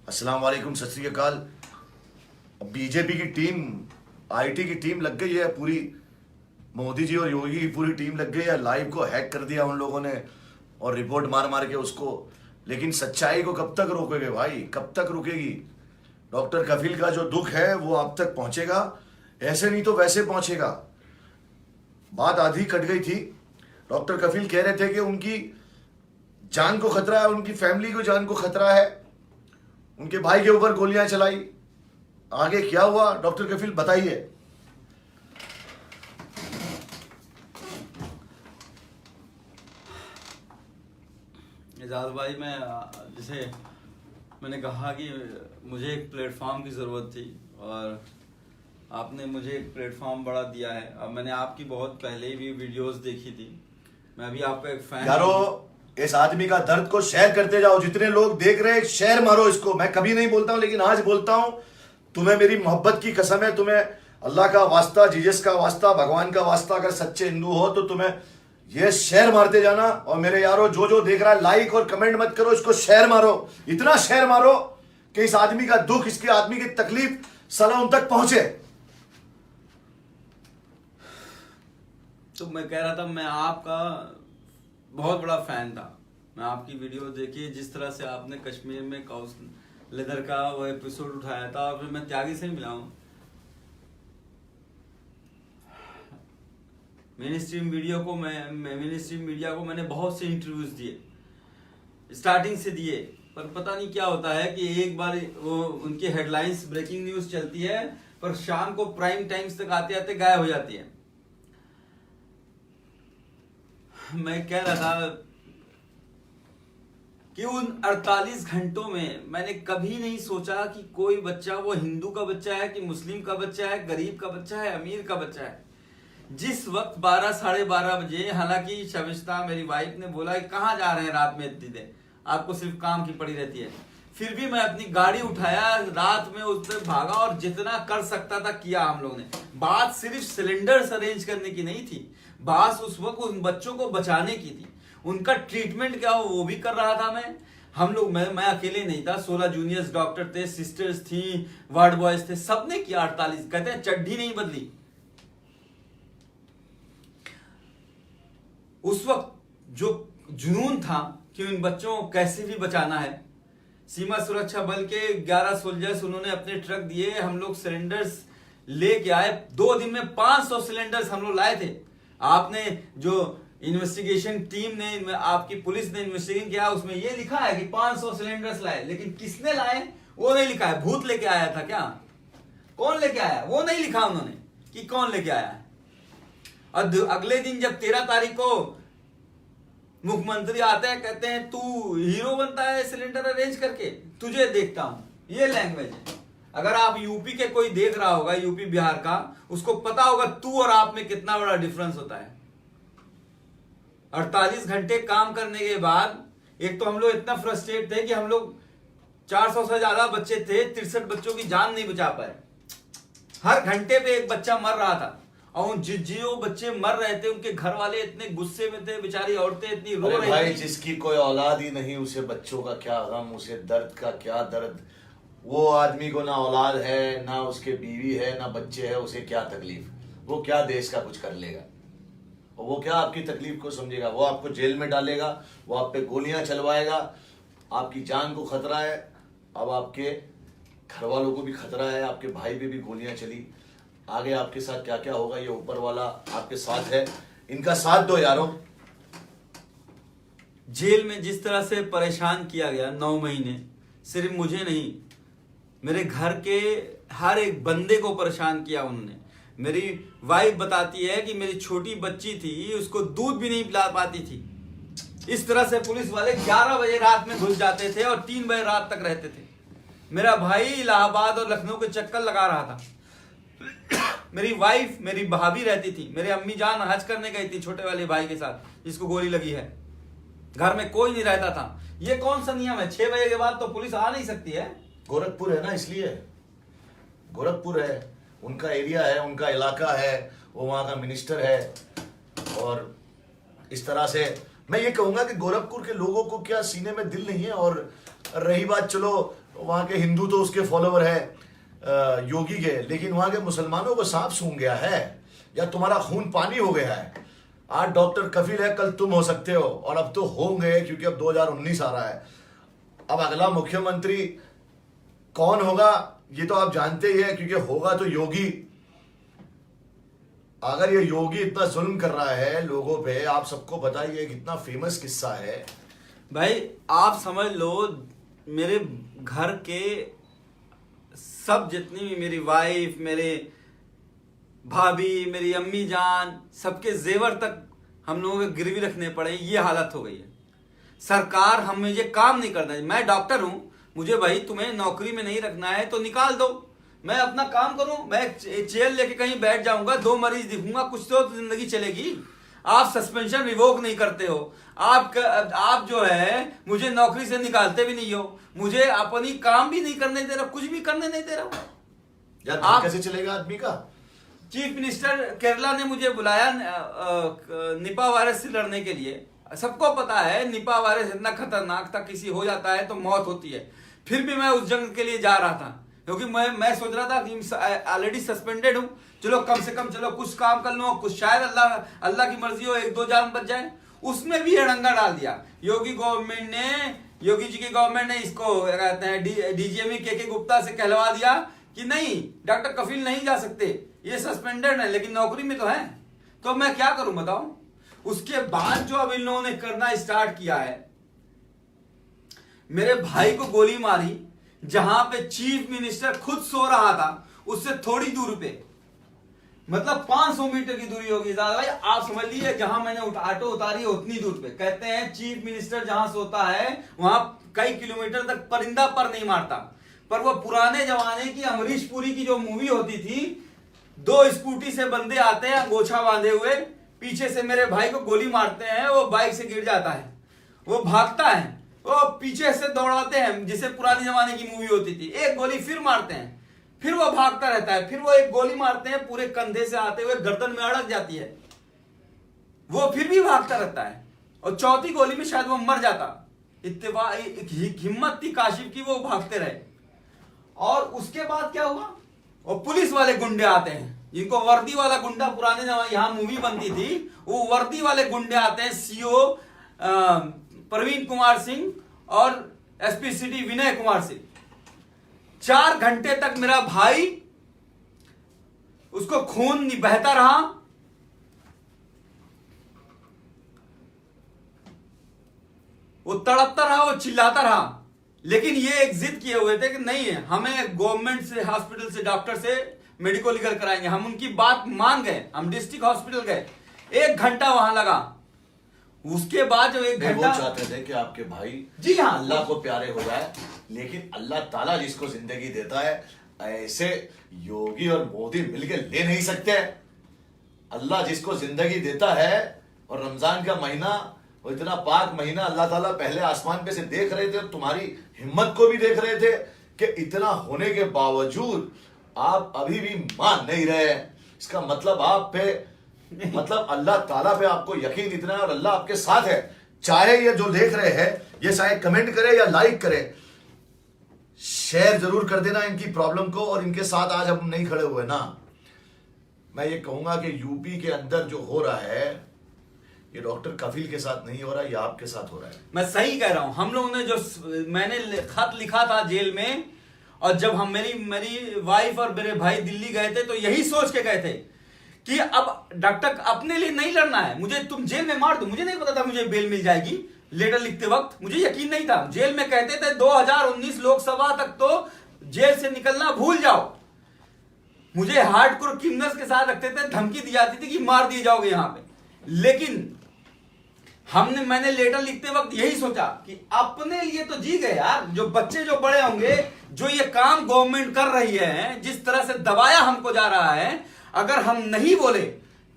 अस्सलाम वालेकुम, सत श्री अकाल। बीजेपी की टीम, आईटी की टीम लग गई है पूरी। मोदी जी और योगी की पूरी टीम लग गई है। लाइव को हैक कर दिया उन लोगों ने और रिपोर्ट मार मार के उसको। लेकिन सच्चाई को कब तक रोकोगे भाई, कब तक रुकेगी? डॉक्टर कफील का जो दुख है वो आप तक पहुंचेगा, ऐसे नहीं तो वैसे पहुंचेगा। बात आधी कट गई थी। डॉक्टर कफील कह रहे थे कि उनकी जान को खतरा है, उनकी फैमिली को जान को खतरा है, उनके भाई के ऊपर गोलियां चलाई। आगे क्या हुआ डॉक्टर कफील बताइए। एजाज भाई, जैसे मैंने कहा कि मुझे एक प्लेटफॉर्म की ज़रूरत थी और आपने मुझे एक प्लेटफॉर्म बड़ा दिया है। अब मैंने आपकी बहुत पहले भी वीडियोस देखी थी। मैं अभी आपका एक फैन यारो, इस आदमी का दर्द को शेयर करते जाओ। जितने लोग देख रहे हैं शेयर मारो इसको। मैं कभी नहीं बोलता हूं लेकिन आज बोलता हूं। तुम्हें मेरी मोहब्बत की कसम है, तुम्हें अल्लाह का वास्ता, जीसस का वास्ता, भगवान का वास्ता, अगर सच्चे हिंदू हो तो तुम्हें ये शेयर मारते जाना। और मेरे यारो, जो जो देख रहा है लाइक और कमेंट मत करो, इसको शेयर मारो। इतना शेयर मारो कि इस आदमी का दुख, इसके आदमी की तकलीफ साला उन तक पहुंचे। तो मैं कह रहा था, मैं आपका बहुत बड़ा फैन था। मैं आपकी वीडियो देखी, जिस तरह से आपने कश्मीर में काउस लेदर का वो एपिसोड उठाया था, और फिर मैं त्यागी से मिला हूँ। मेन स्ट्रीम मीडिया को मैंने बहुत से इंटरव्यूज दिए, स्टार्टिंग से दिए, पर पता नहीं क्या होता है कि एक बार वो उनकी हेडलाइंस ब्रेकिंग न्यूज चलती है, पर शाम को प्राइम टाइम्स तक आते आते गायब हो जाती है। मैं कह रहा था कि उन 48 घंटों में मैंने कभी नहीं सोचा कि कोई बच्चा, वो हिंदू का बच्चा है कि मुस्लिम का बच्चा है, गरीब का बच्चा है, अमीर का बच्चा है, जिस वक्त 12 साढ़े 12 बजे, हालांकि शविस्ता मेरी वाइफ ने बोला कि कहाँ जा रहे हैं रात में इतनी देर, आपको सिर्फ काम की पड़ी रहती है, फिर भी मैं अपनी गाड़ी उठाया, रात में उस पर भागा और जितना कर सकता था किया हम लोगों ने। बात सिर्फ सिलेंडर्स अरेंज करने की नहीं थी, बात उस वक्त उन बच्चों को बचाने की थी। उनका ट्रीटमेंट क्या हो वो भी कर रहा था मैं। हम लोग, मैं अकेले नहीं था, 16 जूनियर्स डॉक्टर थे, सिस्टर्स थी, वार्ड बॉयज थे, सबने किया। 48 कहते हैं चड्ढी नहीं बदली। उस वक्त जो जुनून था कि उन बच्चों को कैसे भी बचाना है, सीमा सुरक्षा बल के 11 सोल्जर्स उन्होंने अपने ट्रक दिए, हम लोग सिलेंडर्स लेके आए। 2 दिन में 500 सिलेंडर्स हम लोग लाए थे। आपने जो इन्वेस्टिगेशन टीम ने, आपकी पुलिस ने इन्वेस्टिगेशन किया, उसमें ये लिखा है कि 500 सिलेंडर्स लाए, लेकिन किसने लाए वो नहीं लिखा है। भूत लेके आया था क्या? कौन लेके आया वो नहीं लिखा उन्होंने कि कौन लेके आया है। और अगले दिन जब 13 तारीख को मुख्यमंत्री आता है, कहते हैं तू हीरो बनता है सिलेंडर अरेंज करके, तुझे देखता हूं। ये लैंग्वेज है। अगर आप यूपी के कोई देख रहा होगा, यूपी बिहार का, उसको पता होगा तू और आप में कितना बड़ा डिफरेंस होता है। 48 घंटे काम करने के बाद एक तो हम लोग इतना फ्रस्ट्रेट थे कि हम लोग 400 से ज्यादा बच्चे थे, 63 बच्चों की जान नहीं बचा पाए। हर घंटे पे एक बच्चा मर रहा था, और जो बच्चे मर रहे थे उनके घर वाले इतने गुस्से में थे, बेचारी औरतें इतनी रो रही भाई, थी। जिसकी कोई औलाद ही नहीं, उसे बच्चों का क्या गम, उसे दर्द का क्या दर्द। वो आदमी को ना औलाद है, ना उसके बीवी है, ना बच्चे है, उसे क्या तकलीफ? वो क्या देश का कुछ कर लेगा? और वो क्या आपकी तकलीफ को समझेगा? वो आपको जेल में डालेगा, वो आप पे गोलियां चलवाएगा, आपकी जान को खतरा है। अब आपके घर वालों को भी खतरा है, आपके भाई पे भी गोलियां चली। आगे आपके साथ क्या क्या होगा, ये ऊपर वाला आपके साथ है। इनका साथ दो यारों। जेल में जिस तरह से परेशान किया गया 9 महीने, सिर्फ मुझे नहीं, मेरे घर के हर एक बंदे को परेशान किया उन्होंने। मेरी वाइफ बताती है कि मेरी छोटी बच्ची थी, उसको दूध भी नहीं पिला पाती थी। इस तरह से पुलिस वाले 11 बजे रात में घुस जाते थे और 3 बजे रात तक रहते थे। मेरा भाई इलाहाबाद और लखनऊ के चक्कर लगा रहा था। मेरी वाइफ, मेरी भाभी रहती थी, मेरी अम्मी जान हज करने गई थी छोटे वाले भाई के साथ, जिसको गोली लगी है। घर में कोई नहीं रहता था। ये कौन सा नियम है? 6 बजे के बाद तो पुलिस आ नहीं सकती है। गोरखपुर है ना, इसलिए गोरखपुर है, उनका एरिया है, उनका इलाका है, वो वहाँ का मिनिस्टर है। और इस तरह से मैं ये कहूँगा कि गोरखपुर के लोगों को क्या सीने में दिल नहीं है? और रही बात, चलो तो वहाँ के हिंदू तो उसके फॉलोवर है योगी के, लेकिन वहाँ के मुसलमानों को सांप सूंघ गया है या तुम्हारा खून पानी हो गया है। आज डॉक्टर कफिल है, कल तुम हो सकते हो, और अब तो होंगे, क्योंकि अब 2019 आ रहा है। अब अगला मुख्यमंत्री कौन होगा ये तो आप जानते ही है, क्योंकि होगा तो योगी। अगर ये योगी इतना जुल्म कर रहा है लोगों पे, आप सबको पता ही है, कितना फेमस किस्सा है भाई। आप समझ लो मेरे घर के सब जितनी भी मेरी वाइफ, मेरे भाभी, मेरी अम्मी जान, सबके जेवर तक हम लोगों को गिरवी रखने पड़े, ये हालत हो गई है। सरकार हमें ये काम नहीं करना है। मैं डॉक्टर हूं, मुझे भाई तुम्हें नौकरी में नहीं रखना है तो निकाल दो, मैं अपना काम करूं। मैं चेयर लेके कहीं बैठ जाऊंगा, 2 मरीज दिखूंगा, कुछ तो जिंदगी चलेगी। आप सस्पेंशन रिवोक नहीं करते हो, आप जो है मुझे नौकरी से निकालते भी नहीं हो, मुझे अपनी काम भी नहीं करने दे रहा, कुछ भी करने नहीं दे रहा। यार आप कैसे चलेगा आदमी का? चीफ मिनिस्टर केरला ने मुझे बुलाया निपा वायरस से लड़ने के लिए। सबको पता है निपा वायरस इतना खतरनाक था, किसी हो जाता है तो मौत होती है। फिर भी मैं उस जंग के लिए जा रहा था, क्योंकि मैं सोच रहा था कि ऑलरेडी सस्पेंडेड हूं, चलो कम से कम चलो कुछ काम कर लो, कुछ शायद अल्लाह की मर्जी हो 1-2 जान बच जाए। उसमें भी अड़ंगा डाल दिया योगी जी की गवर्नमेंट ने इसको कहते हैं डीजीएमई के गुप्ता से कहलवा दिया कि नहीं, डॉक्टर कफील नहीं जा सकते, ये सस्पेंडेड है, लेकिन नौकरी में तो है। तो मैं क्या करूं बताओ? उसके बाद जो अब इन लोगों ने करना स्टार्ट किया है, मेरे भाई को गोली मारी जहां पे चीफ मिनिस्टर खुद सो रहा था, उससे थोड़ी दूर पे, मतलब 500 मीटर की दूरी होगी ज्यादा। भाई आप समझ लीजिए, जहां मैंने ऑटो उतारी है उतनी दूर पे। कहते हैं चीफ मिनिस्टर जहां सोता है वहां कई किलोमीटर तक परिंदा पर नहीं मारता। पर वो पुराने जमाने की अमरीश पुरी की जो मूवी होती थी, 2 स्कूटी से बंदे आते हैं अंगोछा बांधे हुए, पीछे से मेरे भाई को गोली मारते हैं, वो बाइक से गिर जाता है, वो भागता है, वो पीछे से दौड़ाते हैं, जिसे पुराने जमाने की मूवी होती थी। एक गोली फिर मारते हैं, फिर वो भागता रहता है, फिर वो एक गोली मारते हैं, पूरे कंधे से आते हुए गर्दन में अड़क जाती है, वो फिर भी भागता रहता है, और चौथी गोली में शायद वो मर जाता। इत्तेफाक हिम्मत थी काशिफ की, वो भागते रहे। और उसके बाद क्या हुआ, और पुलिस वाले गुंडे आते हैं, जिनको वर्दी वाला गुंडा पुराने जमाने यहां मूवी बनती थी, वो वर्दी वाले गुंडे आते हैं, सीओ प्रवीण कुमार सिंह और एसपी सिटी विनय कुमार सिंह। 4 घंटे तक मेरा भाई, उसको खून बहता रहा, वो तड़पता रहा, वो चिल्लाता रहा, लेकिन ये एक जिद किए हुए थे कि नहीं है, हमें गवर्नमेंट से, हॉस्पिटल से, डॉक्टर से मेडिको लीगल कराएंगे। हम उनकी बात मान गए, हम डिस्ट्रिक्ट हॉस्पिटल गए, 1 घंटा वहां लगा। उसके बाद जब 1 घंटा, वो चाहते थे कि आपके भाई जी हाँ अल्लाह को प्यारे हो जाए, लेकिन अल्लाह ताला जिसको जिंदगी देता है, ऐसे योगी और मोदी मिलकर ले नहीं सकते। अल्लाह जिसको जिंदगी देता है, और रमजान का महीना, और इतना पाक महीना, अल्लाह ताला पहले आसमान पे से देख रहे थे, और तुम्हारी हिम्मत को भी देख रहे थे कि इतना होने के बावजूद आप अभी भी मान नहीं रहे। इसका मतलब आप पे, मतलब अल्लाह ताला पे आपको यकीन इतना है, और अल्लाह आपके साथ है। चाहे ये जो देख रहे हैं, ये चाहे कमेंट करे या लाइक करे, शेयर जरूर कर देना इनकी प्रॉब्लम को, और इनके साथ आज हम नहीं खड़े हुए ना। मैं ये कहूंगा कि यूपी के अंदर जो हो रहा है, ये डॉक्टर कफील के साथ नहीं हो रहा, ये आपके साथ हो रहा है। मैं सही कह रहा हूं। हम लोगों ने जो, मैंने खत लिखा था जेल में, और जब हम मेरी वाइफ और मेरे भाई दिल्ली गए थे, तो यही सोच के गए थे कि अब डॉक्टर अपने लिए नहीं लड़ना है, मुझे तुम जेल में मार दो। मुझे नहीं पता था मुझे बेल मिल जाएगी। लेटर लिखते वक्त मुझे यकीन नहीं था। जेल में कहते थे 2019 लोकसभा तक तो जेल से निकलना भूल जाओ। मुझे हार्डकोर क्रिमिनल्स के साथ रखते थे, धमकी दी जाती थी कि मार दिए जाओगे यहां पे। लेकिन मैंने लेटर लिखते वक्त यही सोचा कि अपने लिए तो जी गए यार, जो बच्चे जो बड़े होंगे, जो ये काम गवर्नमेंट कर रही है, जिस तरह से दबाया हमको जा रहा है, अगर हम नहीं बोले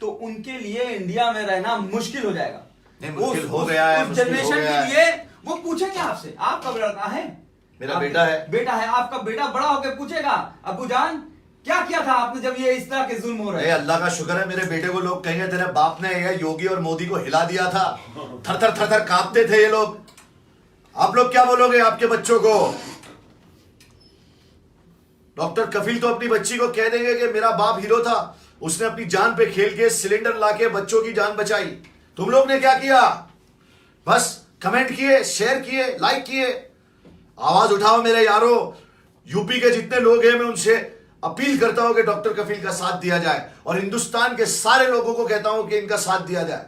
तो उनके लिए इंडिया में रहना मुश्किल हो जाएगा। मुश्किल हो गया है, उस जनरेशन के लिए वो पूछेंगे आपसे, आपका लड़का है, मेरा बेटा है, आपका बेटा बड़ा होकर पूछेगा, अब्बू जान क्या किया था आपने जब ये इस तरह के जुल्म हो रहे हैं। अल्लाह का शुक्र है, मेरे बेटे को लोग कहेंगे तेरे बाप ने ये योगी और मोदी को हिला दिया था, थर थर कांपते थे ये लोग। आप लोग क्या बोलोगे आपके बच्चों को? डॉक्टर कफील तो अपनी बच्ची को कह देंगे कि मेरा बाप हीरो था, उसने अपनी जान पे खेल के सिलेंडर लाके बच्चों की जान बचाई। तुम लोग ने क्या किया? बस कमेंट किए, शेयर किए, लाइक किए। आवाज उठाओ मेरे यारो। यूपी के जितने लोग हैं मैं उनसे अपील करता हूं कि डॉक्टर कफील का साथ दिया जाए, और हिंदुस्तान के सारे लोगों को कहता हूं कि इनका साथ दिया जाए।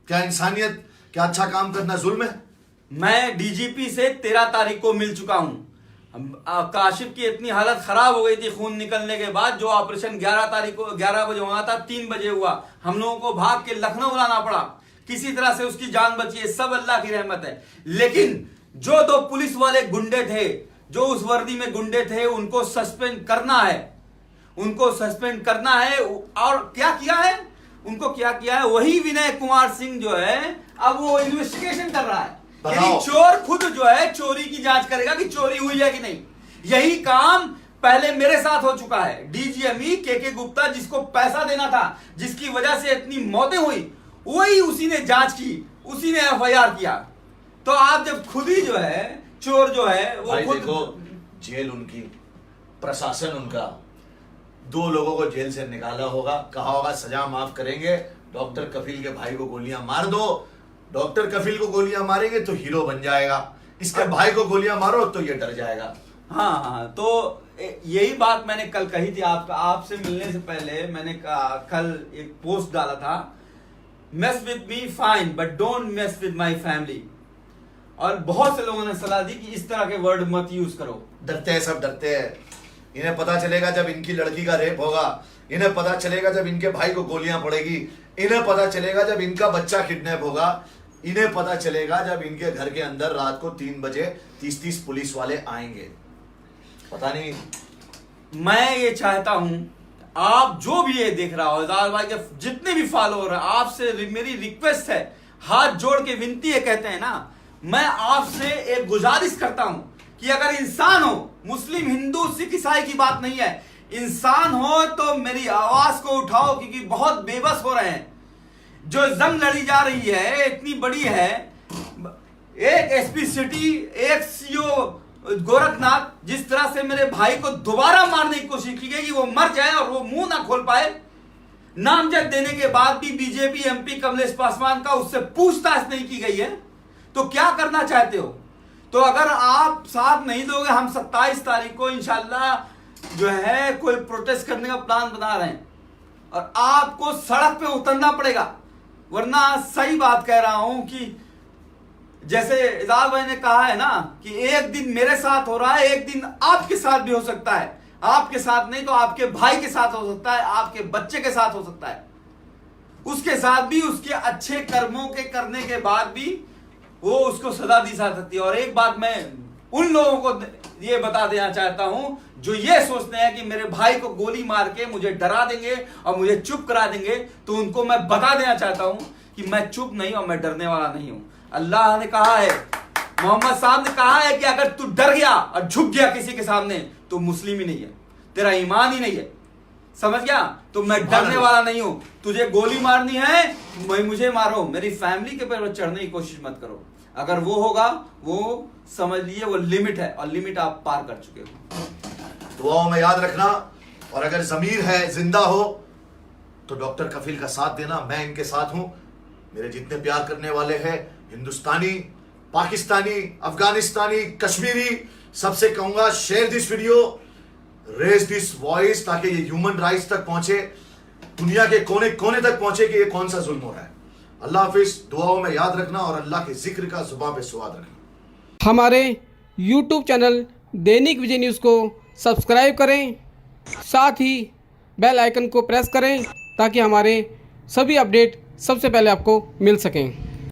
क्या इंसानियत, क्या अच्छा काम करना जुल्म है? मैं डीजीपी से 13 तारीख को मिल चुका हूं। काशिफ की इतनी हालत खराब हो गई थी खून निकलने के बाद, जो ऑपरेशन 11 तारीख को 11 बजे हुआ था, 3 बजे हुआ। हम लोगों को भाग के लखनऊ लाना पड़ा, किसी तरह से उसकी जान बची है। सब अल्लाह की रहमत है। लेकिन जो 2 पुलिस वाले गुंडे थे, जो उस वर्दी में गुंडे थे, उनको सस्पेंड करना है, उनको सस्पेंड करना है। और क्या किया है उनको, क्या किया है? वही विनय कुमार सिंह जो है अब वो इन्वेस्टिगेशन कर रहा है। यानी चोर खुद जो है चोरी की जांच करेगा कि चोरी हुई है कि नहीं। यही काम पहले मेरे साथ हो चुका है। डीजीएमई के गुप्ता, जिसको पैसा देना था, जिसकी वजह से इतनी मौतें हुई, वही उसी ने जांच की, उसी ने एफआईआर किया। तो आप जब खुद ही जो है चोर जो है वो खुद, देखो जेल उनकी, प्रशासन उनका, 2 लोगों को जेल से निकाला होगा, कहा होगा सजा माफ करेंगे, डॉक्टर कफील के भाई को गोलियां मार दो। डॉक्टर कफील को गोलियां मारेंगे तो हीरो बन जाएगा, इसके भाई को गोलियां मारो तो ये डर जाएगा। हाँ, तो यही बात मैंने कल कही थी। आपसे मिलने से पहले मैंने कल एक पोस्ट डाला था, mess with me fine but don't mess with my family. और बहुत से लोगों ने सलाह दी कि इस तरह के वर्ड मत यूज करो। डरते हैं, सब डरते हैं। इन्हें पता चलेगा जब इनकी लड़की का रेप होगा, इन्हें पता चलेगा जब इनके भाई को गोलियां पड़ेगी, इन्हें पता चलेगा जब इनका बच्चा किडनैप होगा, इन्हें पता चलेगा जब इनके घर के अंदर रात को 3 बजे 30-30 पुलिस वाले आएंगे। पता नहीं। मैं ये चाहता हूं, आप जो भी ये देख रहा हो, इजाज भाई के जितने भी फॉलोअर हैं, आपसे मेरी रिक्वेस्ट है, हाथ जोड़ के विनती है, कहते हैं ना, मैं आपसे एक गुजारिश करता हूं कि अगर इंसान हो, मुस्लिम हिंदू सिख ईसाई की बात नहीं है, इंसान हो तो मेरी आवाज को उठाओ, क्योंकि बहुत बेबस हो रहे हैं। जो जंग लड़ी जा रही है इतनी बड़ी है, एक एसपी सिटी, एक सीओ गोरखनाथ, जिस तरह से मेरे भाई को दोबारा मारने की कोशिश की गई कि वो मर जाए और वो मुंह ना खोल पाए, नामजद देने के बाद भी बीजेपी एमपी कमलेश पासवान का उससे पूछताछ नहीं की गई है। तो क्या करना चाहते हो? तो अगर आप साथ नहीं दोगे, हम 27 तारीख को इंशाल्लाह जो है कोई प्रोटेस्ट करने का प्लान बना रहे हैं, और आपको सड़क पे उतरना पड़ेगा। वरना सही बात कह रहा हूं कि जैसे इजाज भाई ने कहा है ना कि एक दिन मेरे साथ हो रहा है, एक दिन आपके साथ भी हो सकता है। आपके साथ नहीं तो आपके भाई के साथ हो सकता है, आपके बच्चे के साथ हो सकता है, उसके साथ भी, उसके अच्छे कर्मों के करने के बाद भी वो उसको सजा दी जा सकती है। और एक बात मैं उन लोगों को ये बता देना चाहता हूं जो ये सोचते हैं कि मेरे भाई को गोली मार के मुझे डरा देंगे और मुझे चुप करा देंगे, तो उनको मैं बता देना चाहता हूं कि मैं चुप नहीं और मैं डरने वाला नहीं हूं। अल्लाह ने कहा है, मोहम्मद साहब ने कहा है कि अगर तू डर गया और झुक गया किसी के सामने तो मुस्लिम ही नहीं है, तेरा ईमान ही नहीं है, समझ गया? तो मैं डरने वाला नहीं हूं। तुझे गोली मारनी है मुझे मारो, मेरी फैमिली के पर चढ़ने की कोशिश मत करो। अगर वो होगा, वो समझ लिए वो लिमिट है, और लिमिट आप पार कर चुके हो। दुआओं में याद रखना, और अगर जमीर है, जिंदा हो, तो डॉक्टर कफील का साथ देना। मैं इनके साथ हूं। मेरे जितने प्यार करने वाले हैं, हिंदुस्तानी, पाकिस्तानी, अफगानिस्तानी, कश्मीरी, सबसे कहूंगा share this video, raise this voice, ताकि ये ह्यूमन राइट्स तक पहुंचे, दुनिया के कोने कोने तक पहुंचे कि ये कौन सा जुल्म हो रहा है। अल्लाह हाफिज। दुआओं में याद रखना और अल्लाह के जिक्र का जुबान पे स्वाद रखना। हमारे YouTube चैनल दैनिक विजय न्यूज़ को सब्सक्राइब करें, साथ ही बेल आइकन को प्रेस करें ताकि हमारे सभी अपडेट सबसे पहले आपको मिल सकें।